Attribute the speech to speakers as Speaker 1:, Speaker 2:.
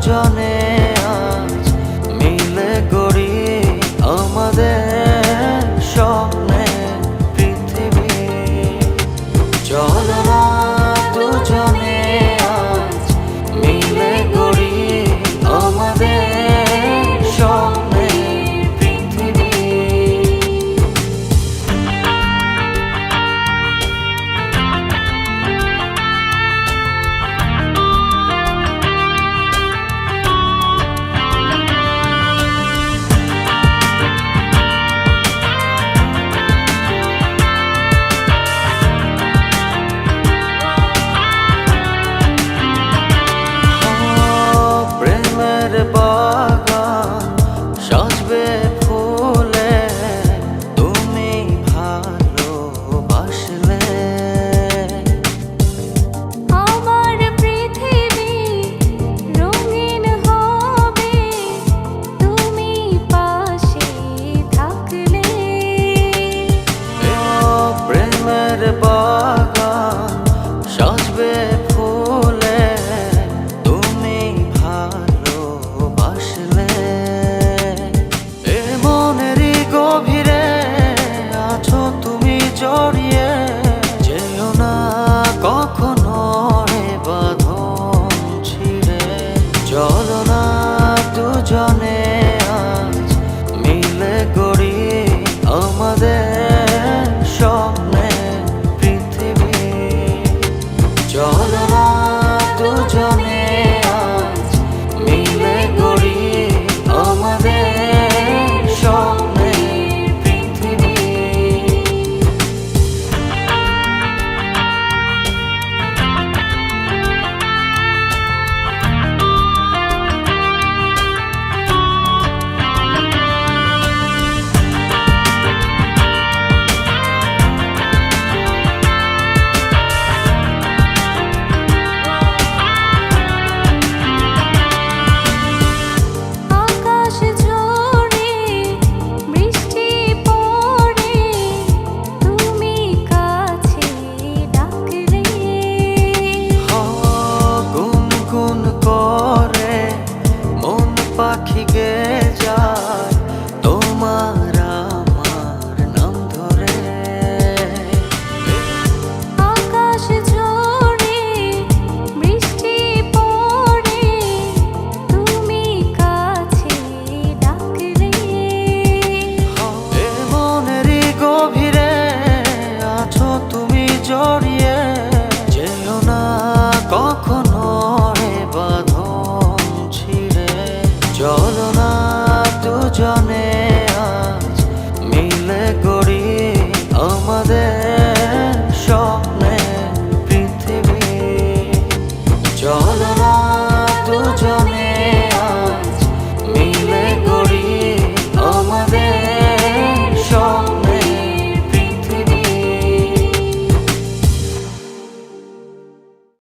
Speaker 1: দুজনে আজ মিলে গড়ি আমাদের স্বপ্নে পৃথিবী। চলো না দুজনে আজ মিলে গড়ি আমাদের স্বপ্নে পৃথিবী। বাগান সাজবে ফুলে তুমি ভালোবাসলে।
Speaker 2: আমার পৃথিবী রঙিন হবে তুমি পাশে থাকলে।
Speaker 1: প্রেমের বাগান সাজবে ফুলে তুমি ভালোবাসলে। এ মনেরই গভীরে আছো তুমি জড়িয়ে, যেও না কখনো এ বাঁধন ছিঁড়ে। চলো না দুজনে আজ মিলে গড়ি আমাদের স্বপ্নে পৃথিবী। চলো না দুজনে আজ মিলে গড়ি আমাদের স্বপ্নে পৃথিবী।
Speaker 2: আকাশ ঝরে বৃষ্টি পড়ে তুমি কাছে ডাকলে।
Speaker 1: গুনগুন করে মন পাখি গে যায় তোমার আমার নাম ধরে।
Speaker 2: আকাশ ঝরে বৃষ্টি পড়ে তুমি কাছে ডাকলে।
Speaker 1: এ মনেরই গভীরে আছো তুমি জড়িয়ে, যেও না কখনো এ বাঁধন ছিঁড়ে। চলো না দুজনে